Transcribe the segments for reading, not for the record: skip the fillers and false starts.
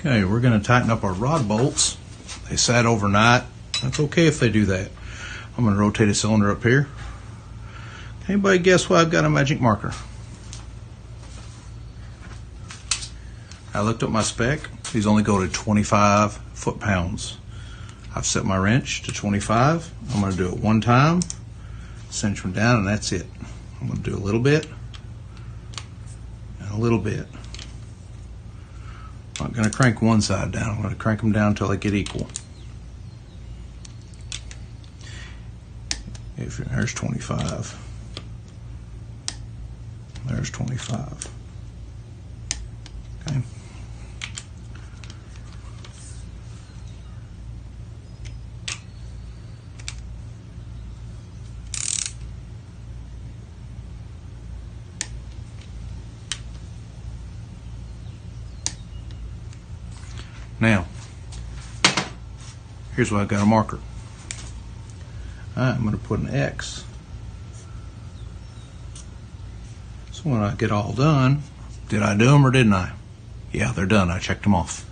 Okay, we're going to tighten up our rod bolts. They sat overnight. That's okay if they do that. I'm going to rotate a cylinder up here. Anybody guess why I've got a magic marker? I looked up my spec. These only go to 25 foot-pounds. I've set my wrench to 25. I'm going to do it one time, cinch them down, and that's it. I'm going to do a little bit and a little bit. I'm not going to crank one side down. I'm going to crank them down until they get equal. There's 25. There's 25. Okay. Now, here's where I've got a marker. I'm going to put an X. So when I get all done, did I do them or didn't I? Yeah, they're done. I checked them off.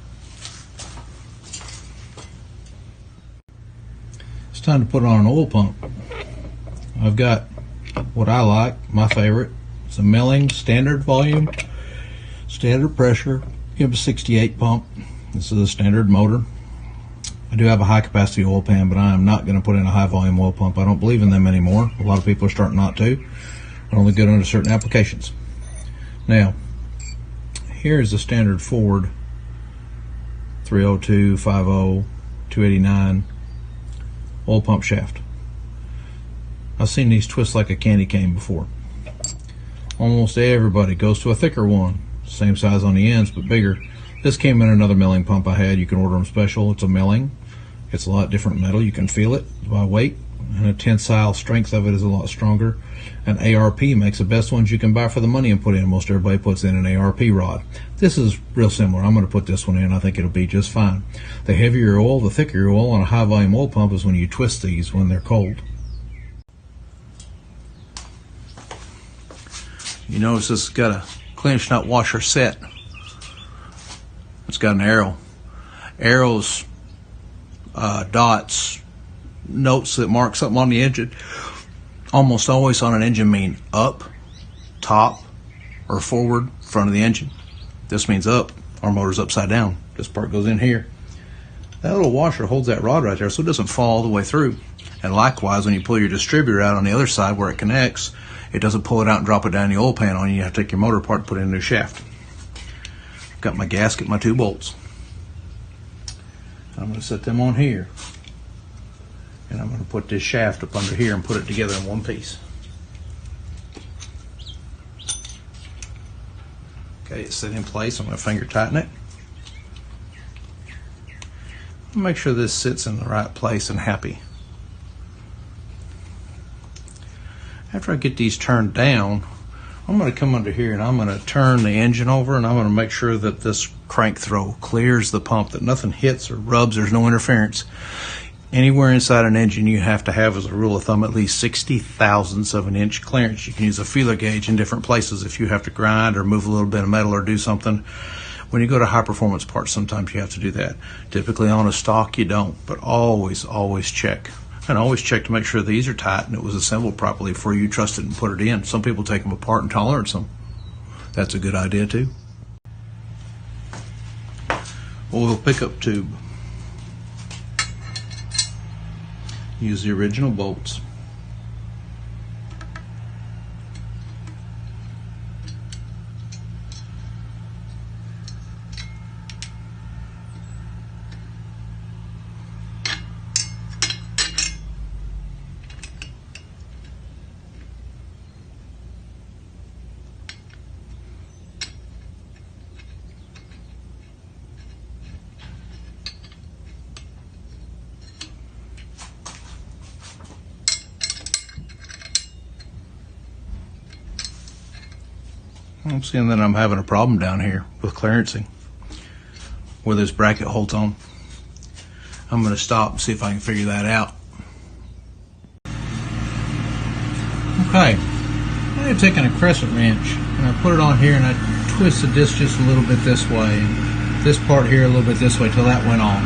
It's time to put on an oil pump. I've got what I like, my favorite. It's a milling, standard volume, standard pressure. You have a 68 pump. This is a standard motor. I do have a high capacity oil pan, but I am not going to put in a high volume oil pump. I don't believe in them anymore. A lot of people are starting not to. They're only good under certain applications. Now, here's the standard Ford 302, 50, 289 oil pump shaft. I've seen these twist like a candy cane before. Almost everybody goes to a thicker one, same size on the ends but bigger. This came in another milling pump I had. You can order them special. It's a milling. It's a lot different metal. You can feel it by weight, and the tensile strength of it is a lot stronger. And ARP makes the best ones you can buy for the money and put in. Most everybody puts in an ARP rod. This is real similar. I'm going to put this one in. I think it'll be just fine. The heavier your oil, the thicker your oil on a high volume oil pump is when you twist these when they're cold. You notice this has got a clinch nut washer set. It's got an arrow. Arrows, dots, notes that mark something on the engine. Almost always on an engine mean up, top, or forward, front of the engine. This means up. Our motor's upside down. This part goes in here. That little washer holds that rod right there so it doesn't fall all the way through. And likewise, when you pull your distributor out on the other side where it connects, it doesn't pull it out and drop it down the oil pan on you. You have to take your motor apart and put in a new shaft. Got my gasket, my 2 bolts. I'm going to set them on here, and I'm going to put this shaft up under here and put it together in one piece. Okay, it's set in place. I'm going to finger tighten it. Make sure this sits in the right place and happy. After I get these turned down, I'm going to come under here and I'm going to turn the engine over, and I'm going to make sure that this crank throw clears the pump, that nothing hits or rubs, there's no interference. Anywhere inside an engine you have to have, as a rule of thumb, at least 60 thousandths of an inch clearance. You can use a feeler gauge in different places if you have to grind or move a little bit of metal or do something. When you go to high performance parts, sometimes you have to do that. Typically on a stock you don't, but always check. And always check to make sure these are tight and it was assembled properly before you trust it and put it in. Some people take them apart and tolerance them. That's a good idea too. Oil pickup tube. Use the original bolts. I'm seeing that I'm having a problem down here with clearancing where this bracket holds on. I'm going to stop and see if I can figure that out. Okay, I've taken a crescent wrench and I put it on here and I twisted this just a little bit this way and this part here a little bit this way till that went on.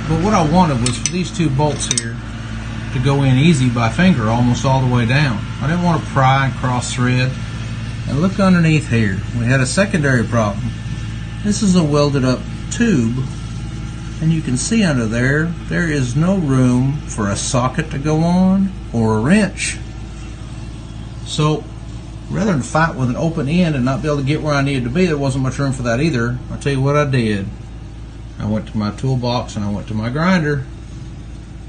But what I wanted was for these two bolts here to go in easy by finger almost all the way down. I didn't want to pry and cross thread. And look underneath here. We had a secondary problem. This is a welded up tube, and you can see under there, there is no room for a socket to go on or a wrench. So rather than fight with an open end and not be able to get where I needed to be, there wasn't much room for that either. I'll tell you what I did. I went to my toolbox and I went to my grinder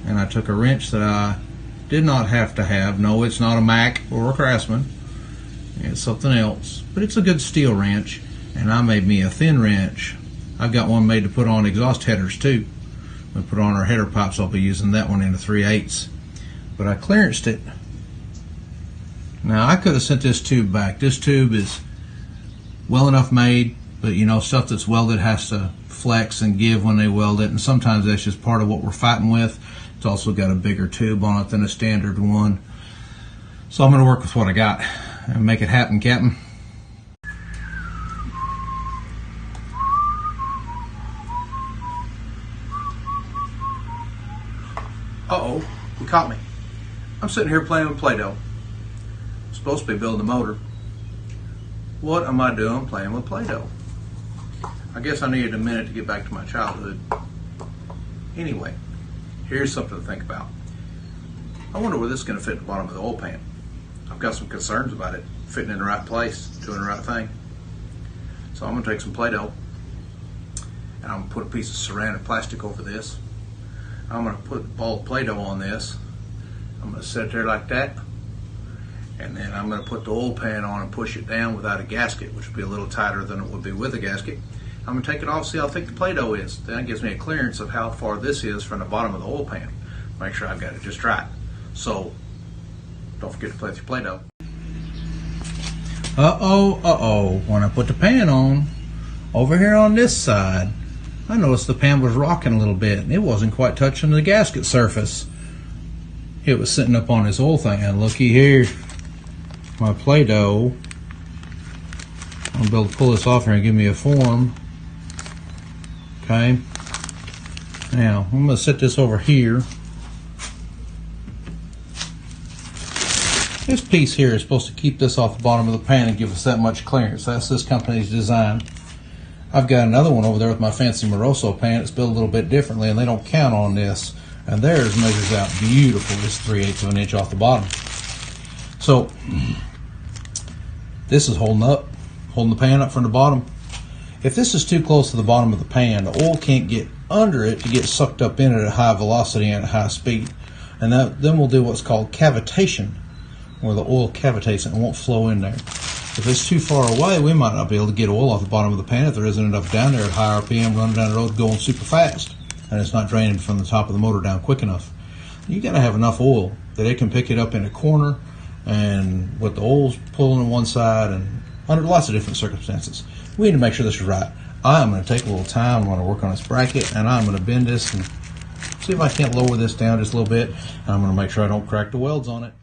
and I took a wrench that I did not have to have. No, it's not a Mac or a Craftsman. It's something else, but it's a good steel wrench, and I made me a thin wrench. I've got one made to put on exhaust headers too. We put on our header pipes. I'll be using that one in a 3/8, but I clearanced it. Now I could have sent this tube back. This tube is well enough made, but you know, stuff that's welded has to flex and give when they weld it, and sometimes that's just part of what we're fighting with. It's also got a bigger tube on it than a standard one, so I'm going to work with what I got and make it happen, Captain. Uh-oh, you caught me. I'm sitting here playing with Play-Doh. I'm supposed to be building the motor. What am I doing playing with Play-Doh? I guess I needed a minute to get back to my childhood. Anyway, here's something to think about. I wonder where this is going to fit in the bottom of the oil pan. I've got some concerns about it fitting in the right place, doing the right thing. So I'm going to take some Play-Doh and I'm going to put a piece of ceramic plastic over this. I'm going to put a ball of Play-Doh on this. I'm going to set it there like that, and then I'm going to put the oil pan on and push it down without a gasket, which would be a little tighter than it would be with a gasket. I'm going to take it off, see how thick the Play-Doh is. That gives me a clearance of how far this is from the bottom of the oil pan. Make sure I've got it just right. So don't forget to play with your Play-Doh. Uh-oh. When I put the pan on, over here on this side, I noticed the pan was rocking a little bit, and it wasn't quite touching the gasket surface. It was sitting up on this oil thing, and looky here, my Play-Doh. I'm going to be able to pull this off here and give me a form. Okay. Now, I'm going to set this over here. This piece here is supposed to keep this off the bottom of the pan and give us that much clearance. That's this company's design. I've got another one over there with my fancy Moroso pan. It's built a little bit differently, and they don't count on this. And theirs measures out beautiful. It's 3/8 of an inch off the bottom. So this is holding the pan up from the bottom. If this is too close to the bottom of the pan, the oil can't get under it to get sucked up in it at high velocity and at high speed. And then we'll do what's called cavitation, where the oil cavitates and won't flow in there. If it's too far away, we might not be able to get oil off the bottom of the pan if there isn't enough down there at high RPM running down the road going super fast, and it's not draining from the top of the motor down quick enough. You got to have enough oil that it can pick it up in a corner and with the oil's pulling on one side and under lots of different circumstances. We need to make sure this is right. I'm going to take a little time. I'm going to work on this bracket, and I'm going to bend this and see if I can't lower this down just a little bit. And I'm going to make sure I don't crack the welds on it.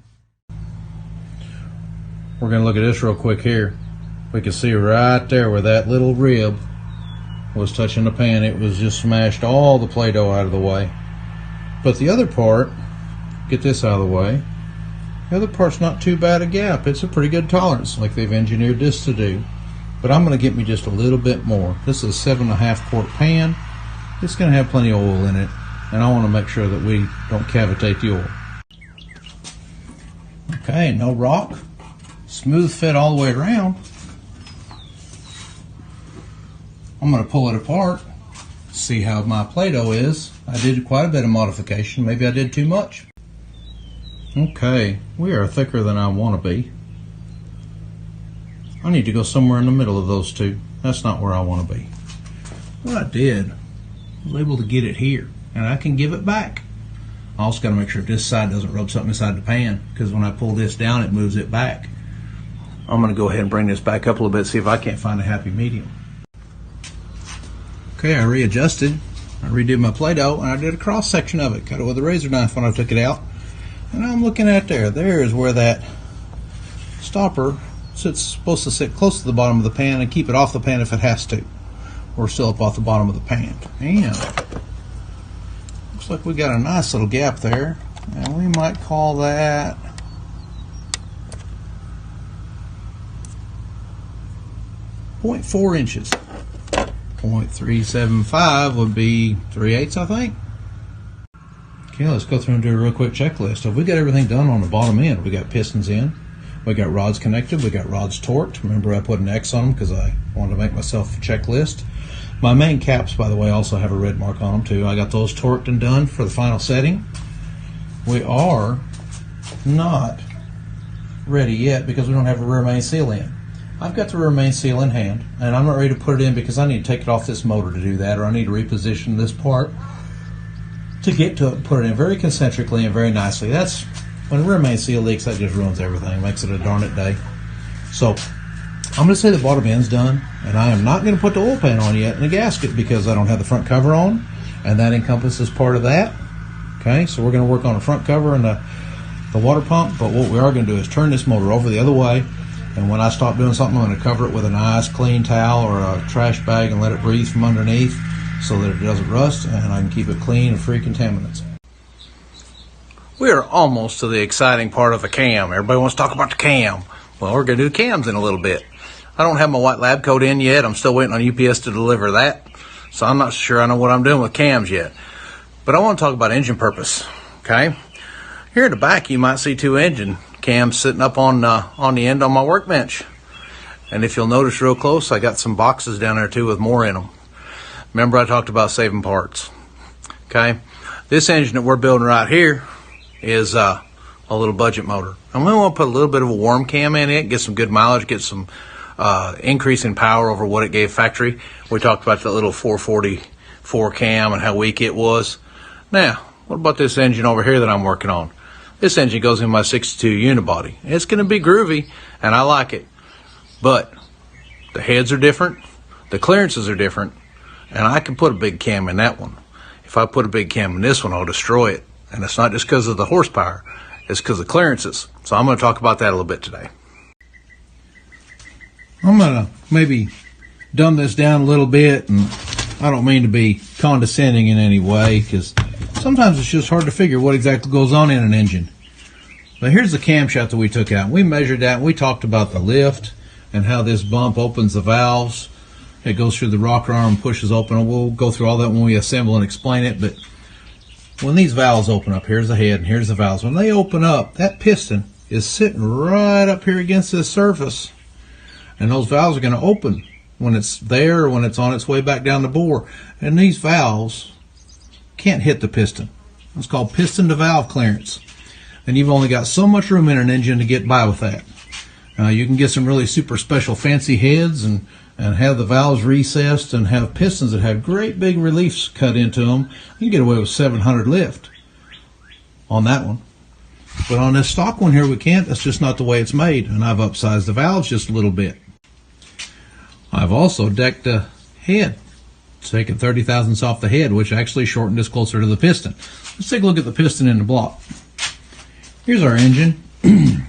We're going to look at this real quick here. We can see right there where that little rib was touching the pan. It was just smashed all the Play-Doh out of the way. But the other part, get this out of the way, the other part's not too bad a gap. It's a pretty good tolerance like they've engineered this to do. But I'm going to get me just a little bit more. This is a 7.5 quart pan. It's going to have plenty of oil in it, and I want to make sure that we don't cavitate the oil. Okay, no rock. Smooth fit all the way around. I'm going to pull it apart, see how my Play-Doh is. I did quite a bit of modification. Maybe I did too much. Okay, we are thicker than I want to be. I need to go somewhere in the middle of those two. That's not where I want to be. What I did, I was able to get it here, and I can give it back. I also got to make sure this side doesn't rub something inside the pan, because when I pull this down, it moves it back. I'm going to go ahead and bring this back up a little bit, see if I can't find a happy medium. Okay, I readjusted. I redid my Play-Doh, and I did a cross section of it. Cut it with a razor knife when I took it out. And I'm looking at there. There is where that stopper supposed to sit close to the bottom of the pan and keep it off the pan if it has to. Or still up off the bottom of the pan. And looks like we got a nice little gap there. And we might call that 0.4 inches. 0.375 would be 3/8, I think. Okay, let's go through and do a real quick checklist. So we got everything done on the bottom end. We got pistons in. We got rods connected. We got rods torqued. Remember, I put an X on them because I wanted to make myself a checklist. My main caps, by the way, also have a red mark on them too. I got those torqued and done for the final setting. We are not ready yet because we don't have a rear main seal in. I've got the rear main seal in hand, and I'm not ready to put it in because I need to take it off this motor to do that, or I need to reposition this part to get to it, put it in very concentrically and very nicely. That's when the rear main seal leaks, that just ruins everything, makes it a darn it day. So I'm going to say the bottom end's done, and I am not going to put the oil pan on yet in the gasket because I don't have the front cover on, and that encompasses part of that. Okay, so we're going to work on the front cover and the water pump, but what we are going to do is turn this motor over the other way, and when I stop doing something, I'm going to cover it with a nice clean towel or a trash bag and let it breathe from underneath so that it doesn't rust and I can keep it clean and free contaminants. We are almost to the exciting part of the cam. Everybody wants to talk about the cam. Well, we're going to do the cams in a little bit. I don't have my white lab coat in yet. I'm still waiting on UPS to deliver that, so I'm not sure I know what I'm doing with cams yet. But I want to talk about engine purpose, okay? Here at the back, you might see two engine cams sitting up on the end on my workbench. And if you'll notice real close, I got some boxes down there too with more in them. Remember I talked about saving parts, okay? This engine that we're building right here is a little budget motor. And we want to put a little bit of a warm cam in it, get some good mileage, get some increase in power over what it gave factory. We talked about that little 444 cam and how weak it was. Now, what about this engine over here that I'm working on? This engine goes in my 62 unibody. It's going to be groovy, and I like it. But the heads are different, the clearances are different, and I can put a big cam in that one. If I put a big cam in this one, I'll destroy it. And it's not just because of the horsepower, it's because of clearances. So I'm going to talk about that a little bit today. I'm going to maybe dumb this down a little bit, and I don't mean to be condescending in any way, because sometimes it's just hard to figure what exactly goes on in an engine. But here's the camshaft that we took out. We measured that, and we talked about the lift and how this bump opens the valves. It goes through the rocker arm and pushes open, and we'll go through all that when we assemble and explain it. But when these valves open up, here's the head and here's the valves. When they open up, that piston is sitting right up here against this surface. And those valves are going to open when it's there or when it's on its way back down the bore. And these valves can't hit the piston. It's called piston to valve clearance. And you've only got so much room in an engine to get by with that. You can get some really super special fancy heads and have the valves recessed and have pistons that have great big reliefs cut into them. You can get away with 700 lift on that one. But on this stock one here, we can't. That's just not the way it's made. And I've upsized the valves just a little bit. I've also decked the head, taken 30 thousandths off the head, which actually shortened this closer to the piston. Let's take a look at the piston in the block. Here's our engine, and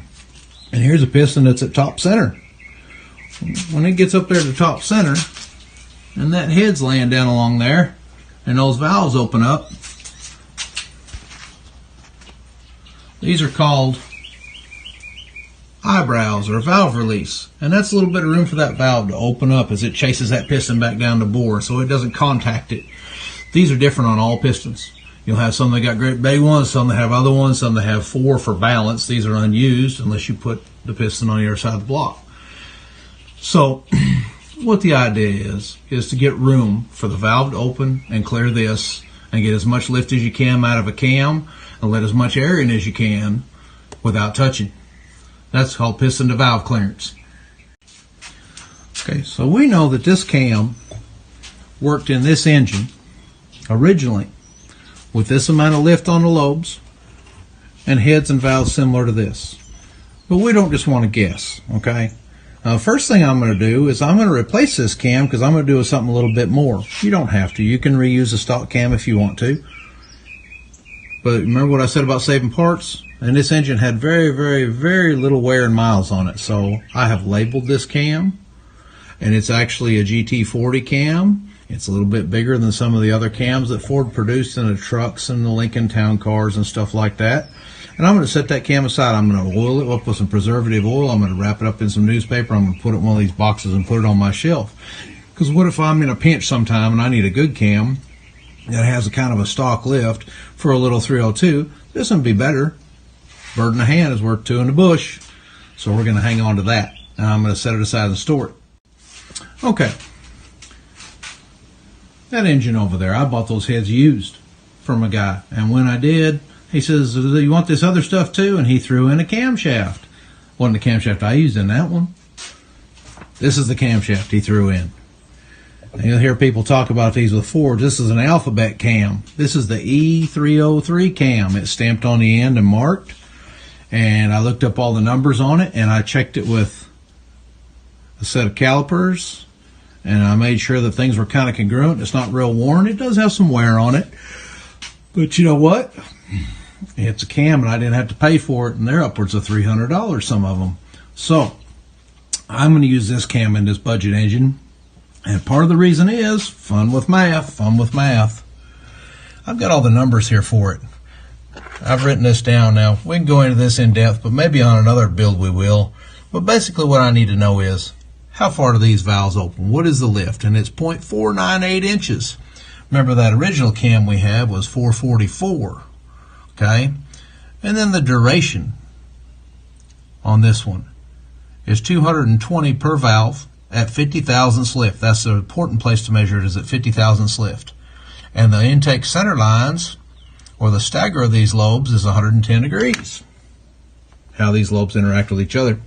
here's a piston that's at top center. When it gets up there to top center, and that head's laying down along there, and those valves open up, these are called eyebrows or valve release, and that's a little bit of room for that valve to open up as it chases that piston back down the bore so it doesn't contact it. These are different on all pistons. You'll have some that got great big ones, some that have other ones, some that have 4 for balance. These are unused unless you put the piston on the other side of the block. So what the idea is to get room for the valve to open and clear this and get as much lift as you can out of a cam and let as much air in as you can without touching. That's called piston to valve clearance. Okay, so we know that this cam worked in this engine originally with this amount of lift on the lobes and heads and valves similar to this. But we don't just want to guess, okay? First thing I'm going to do is I'm going to replace this cam because I'm going to do something a little bit more. You don't have to. You can reuse the stock cam if you want to. But remember what I said about saving parts? And this engine had very, very, very little wear and miles on it. So I have labeled this cam. And it's actually a GT40 cam. It's a little bit bigger than some of the other cams that Ford produced in the trucks and the Lincoln Town cars and stuff like that. And I'm going to set that cam aside. I'm going to oil it up with some preservative oil. I'm going to wrap it up in some newspaper. I'm going to put it in one of these boxes and put it on my shelf. Because what if I'm in a pinch sometime and I need a good cam that has a kind of a stock lift for a little 302? This would be better. Bird in the hand is worth two in the bush. So we're going to hang on to that. And I'm going to set it aside and store it. Okay. That engine over there, I bought those heads used from a guy. And when I did, he says, "Do you want this other stuff too?" And he threw in a camshaft. Wasn't the camshaft I used in that one. This is the camshaft he threw in. And you'll hear people talk about these with Fords. This is an alphabet cam. This is the E303 cam. It's stamped on the end and marked. And I looked up all the numbers on it, and I checked it with a set of calipers. And I made sure that things were kind of congruent. It's not real worn. It does have some wear on it. But you know what? It's a cam, and I didn't have to pay for it, and they're upwards of $300, some of them. So I'm going to use this cam in this budget engine. And part of the reason is fun with math, fun with math. I've got all the numbers here for it. I've written this down now. We can go into this in depth, but maybe on another build we will. But basically what I need to know is, how far do these valves open? What is the lift? And it's 0.498 inches. Remember that original cam we had was 444. Okay? And then the duration on this one is 220 per valve at 50 thousandths lift. That's the important place to measure it, is at 50 thousandths lift. And the intake center lines, or the stagger of these lobes, is 110 degrees. How these lobes interact with each other.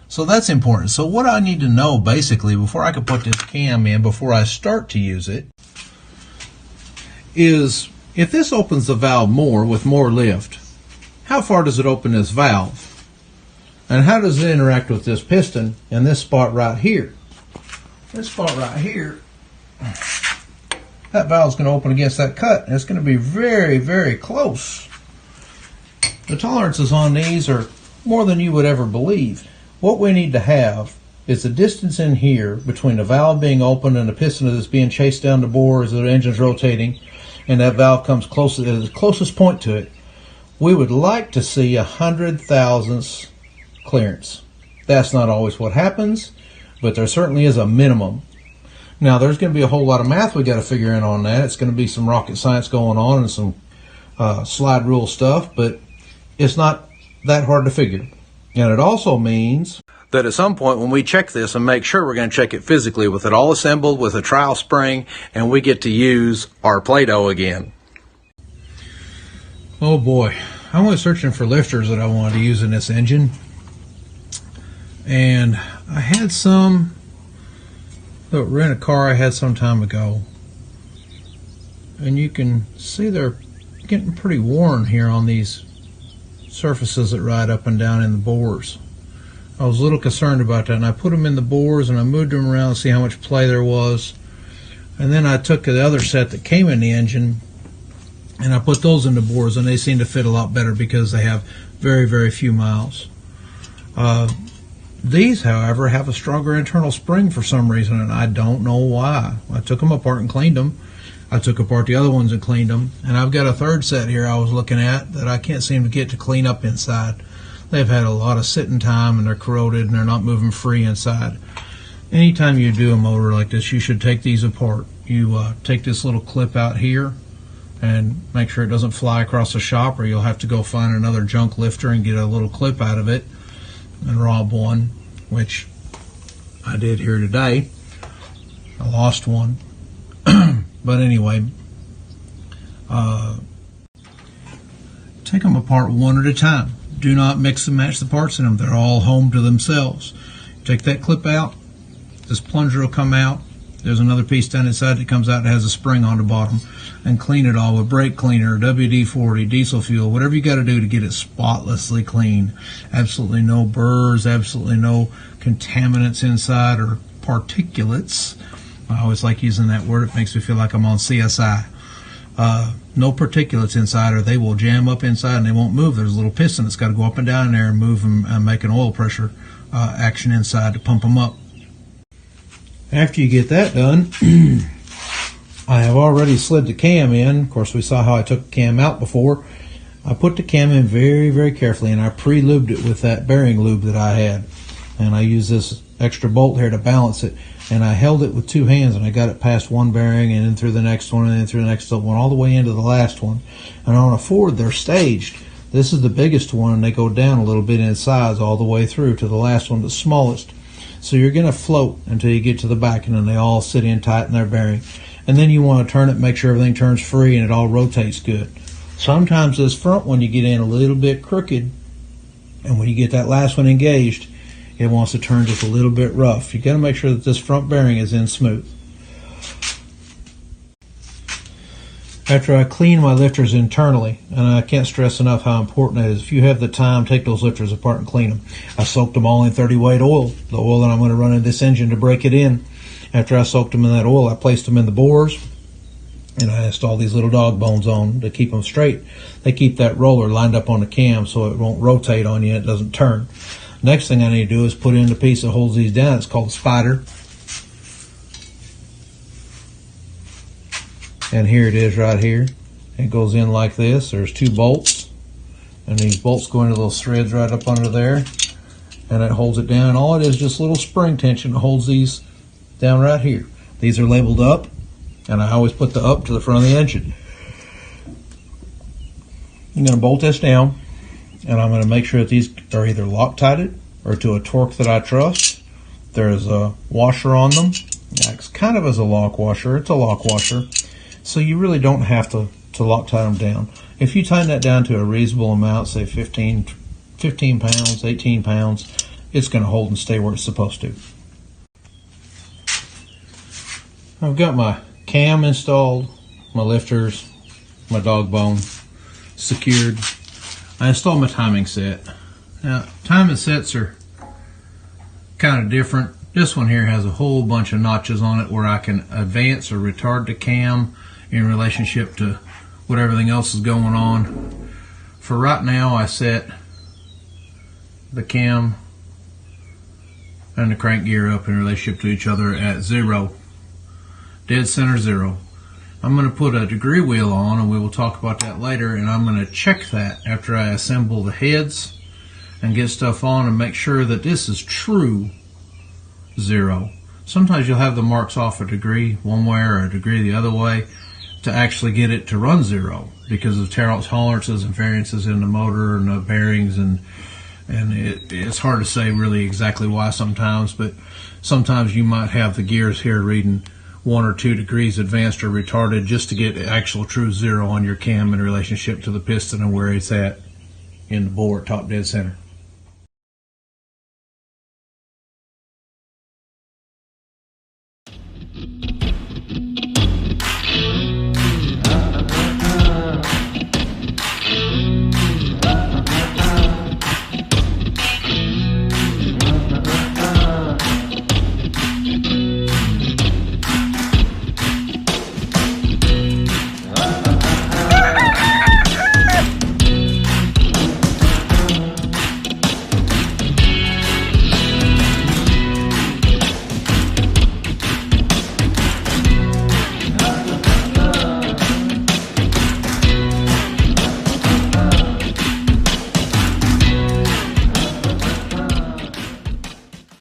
So that's important. So what I need to know basically before I can put this cam in, before I start to use it, is if this opens the valve more with more lift, how far does it open this valve? And how does it interact with this piston in this spot right here? This spot right here, that valve's going to open against that cut, and it's going to be very, very close. The tolerances on these are more than you would ever believe. What we need to have is the distance in here between the valve being open and the piston that's being chased down the bore as the engine's rotating, and that valve comes close at the closest point to it. We would like to see 100 thousandths clearance. That's not always what happens, but there certainly is a minimum. Now there's going to be a whole lot of math we got to figure in on that. It's going to be some rocket science going on and some slide rule stuff, but it's not that hard to figure. And it also means that at some point when we check this and make sure, we're going to check it physically with it all assembled with a trial spring, and we get to use our Play-Doh again. Oh boy, I was searching for lifters that I wanted to use in this engine, and I had some that were in a car I had some time ago, and you can see they're getting pretty worn here on these surfaces that ride up and down in the bores. I was a little concerned about that, and I put them in the bores and I moved them around to see how much play there was, and then I took the other set that came in the engine and I put those in the bores, and they seem to fit a lot better because they have very, very few miles. These, however, have a stronger internal spring for some reason, and I don't know why. I took them apart and cleaned them. I took apart the other ones and cleaned them, and I've got a third set here I was looking at that I can't seem to get to clean up inside. They've had a lot of sitting time, and they're corroded, and they're not moving free inside. Anytime you do a motor like this, you should take these apart. You take this little clip out here and make sure it doesn't fly across the shop, or you'll have to go find another junk lifter and get a little clip out of it and rob one, which I did here today. I lost one. But anyway, take them apart one at a time. Do not mix and match the parts in them. They're all home to themselves. Take that clip out, this plunger will come out, There's another piece down inside that comes out that has a spring on the bottom. And clean it all with brake cleaner, WD-40, diesel fuel, whatever you got to do to get it spotlessly clean. Absolutely no burrs, absolutely no contaminants inside or particulates. I always like using that word. It makes me feel like I'm on CSI. No particulates inside, or they will jam up inside and they won't move. There's a little piston that's got to go up and down in there and move them and make an oil pressure action inside to pump them up. After you get that done, I have already slid the cam in. Of course, we saw how I took the cam out before. I put the cam in very, very carefully, and I pre-lubed it with that bearing lube that I had. And I used this extra bolt here to balance it. And I held it with two hands, and I got it past one bearing and then through the next one and then through the next one, all the way into the last one. And on a Ford, they're staged. This is the biggest one, and they go down a little bit in size all the way through to the last one, the smallest. So you're going to float until you get to the back, and then they all sit in tight in their bearing. And then you want to turn it, make sure everything turns free and it all rotates good. Sometimes this front one you get in a little bit crooked, and when you get that last one engaged, it wants to turn just a little bit rough. You got to make sure that this front bearing is in smooth. After I clean my lifters internally, and I can't stress enough how important it is, if you have the time, take those lifters apart and clean them. I soaked them all in 30 weight oil, the oil that I'm going to run in this engine to break it in. After I soaked them in that oil, I placed them in the bores, and I installed these little dog bones on to keep them straight. They keep that roller lined up on the cam so it won't rotate on you and it doesn't turn. Next thing I need to do is put in the piece that holds these down. It's called a spider. And here it is right here. It goes in like this. There's two bolts, and these bolts go into those threads right up under there, and it holds it down. And all it is just a little spring tension that holds these down right here. These are labeled up, and I always put the up to the front of the engine. I'm going to bolt this down, and I'm going to make sure that these are either Loctited or to a torque that I trust. There's a washer on them. Acts kind of as a lock washer. It's a lock washer, so you really don't have to Loctite them down. If you tighten that down to a reasonable amount, say 15 pounds, 18 pounds, it's going to hold and stay where it's supposed to. I've got my cam installed, my lifters, my dog bone secured. I installed my timing set. Now, timing sets are kind of different. This one here has a whole bunch of notches on it where I can advance or retard the cam in relationship to what everything else is going on. For right now, I set the cam and the crank gear up in relationship to each other at 0. Dead center 0. I'm going to put a degree wheel on, and we will talk about that later, and I'm going to check that after I assemble the heads and get stuff on and make sure that this is true 0. Sometimes you'll have the marks off a degree one way or a degree the other way to actually get it to run 0 because of tolerances and variances in the motor and the bearings, and it's hard to say really exactly why sometimes, but sometimes you might have the gears here reading 1 or 2 degrees advanced or retarded just to get actual true 0 on your cam in relationship to the piston and where it's at in the bore, top dead center.